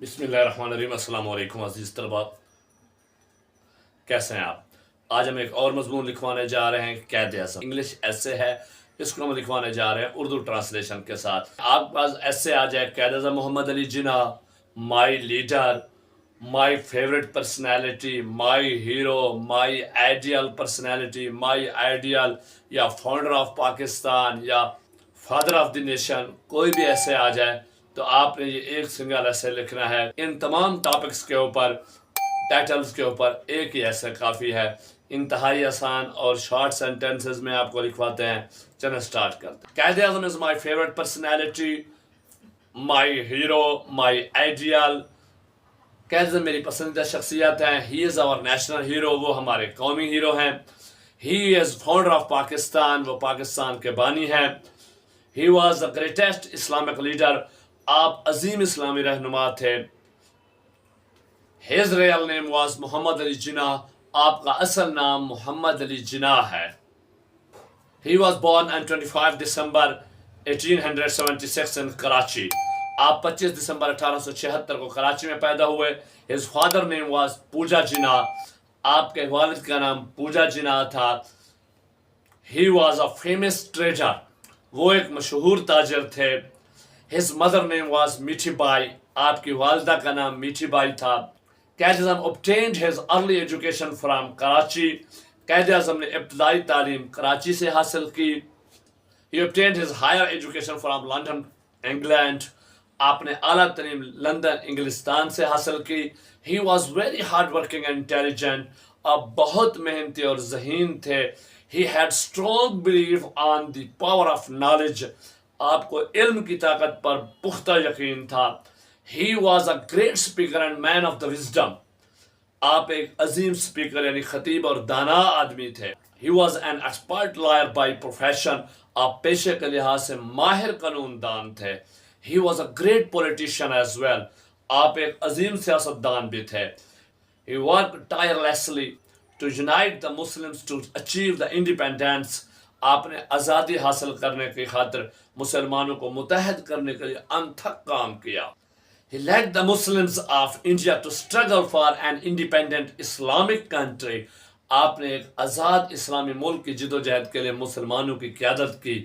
बिस्मिल्लाहिर्रहमानिर्रहीम। अस्सलाम वालेकुम अज़ीज़ तलबा, कैसे हैं आप? आज हम एक और मजमून लिखवाने जा रहे हैं। कैद आज़म इंग्लिश ऐसे है, इसको हम लिखवाने जा रहे हैं उर्दू ट्रांसलेशन के साथ। आपके पास ऐसे आ जाए, Quaid Azam Muhammad Ali Jinnah, my leader, my favourite personality, my hero, my ideal personality, my ideal, या फाउंडर ऑफ पाकिस्तान, या फादर ऑफ द नेशन, कोई भी ऐसे आ जाए तो आपने ये एक सिंगल ऐसे लिखना है। इन तमाम टॉपिक्स के ऊपर, टाइटल्स के ऊपर एक ही ऐसे काफ़ी है। इंतहाई आसान और शॉर्ट सेंटेंसेस में आपको लिखवाते हैं। चलो स्टार्ट करते हैं। Quaid Azam is my favourite personality, my hero, my ideal. Quaid Azam मेरी पसंदीदा शख्सियत हैं। He is our national hero, वो हमारे कौमी हीरो हैं। He is founder of Pakistan, वो पाकिस्तान के बानी हैं। He was the greatest Islamic leader, आप अजीम इस्लामी रहनुमा थे। His real name was Muhammad Ali Jinnah, आपका असल नाम मोहम्मद अली जिन्ना है। ही वॉज बोर्न ऑन 25 दिसंबर 1876 इन कराची, आप 25 दिसंबर 1876 को कराची में पैदा हुए। हिज फादर नेम वाज पूजा जिन्ना, आपके वालिद का नाम पूजा जिन्ना था। He was a famous trader, वो एक मशहूर ताजर थे। His mother name was मीठी बाई, आपकी वालदा का नाम मीठी बाई था। कैद आज़म obtained his early education from Karachi, कैद आज़म ने इब्तदाई तालीम कराची से हासिल की। He obtained his higher education from London, England, आपने आला तालीम लंदन इंग्लिस्तान से हासिल की। He was very hardworking and intelligent, आप बहुत मेहनती और ज़हीन थे। He had strong belief on the power of knowledge, आपको इल्म की ताकत पर पुख्ता यकीन था। He was a great speaker and man of the wisdom, आप एक अजीम स्पीकर यानी खतीब और दाना आदमी थे। He was an expert lawyer by profession, आप पेशे के लिहाज से माहिर कानूनदान थे। He was a great politician as well, आप एक अजीम सियासतदान भी थे। He worked tirelessly to unite the Muslims to achieve the independence, आपने आज़ादी हासिल करने की खातिर मुसलमानों को मुतहद करने के लिए अनथक काम किया। He led the Muslims of India to struggle for an independent Islamic country, आपने एक आज़ाद इस्लामी मुल्क की जिदोजहद के लिए मुसलमानों की क़यादत की।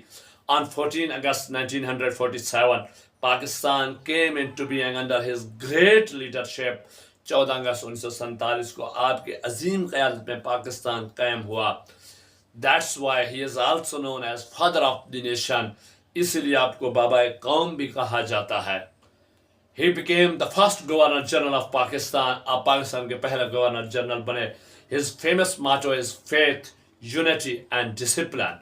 On 14 August 1947, Pakistan came into being under his great leadership, 14 अगस्त 1947 को आपके अजीम क़यादत में पाकिस्तान कायम हुआ। That's why he is also known as father of the nation, इसलिए आपको बाबा कौम भी कहा जाता है। He became the first governor general of Pakistan, आप पाकिस्तान के पहले गवर्नर जनरल बने। His famous motto is faith, unity and discipline,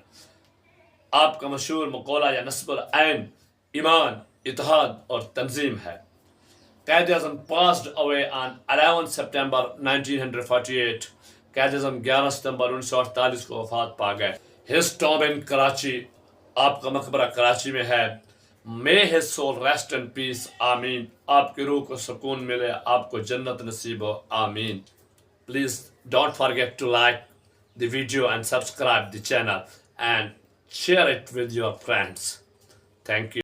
आपका मशहूर मकौला या नस्बुल ऐन ईमान, इत्तेहाद और तंजीम है। कैद आज़म passed away on 11 September 1948, कैद आज़म 11 सितंबर 1948 को वफात पा गए। His tomb in कराची, आपका मकबरा कराची में है। May his soul rest in peace, आमीन, आपकी रूह को सुकून मिले, आपको जन्नत नसीब हो, आमीन। Please don't forget to like the video and subscribe the channel and share it with your friends. Thank you.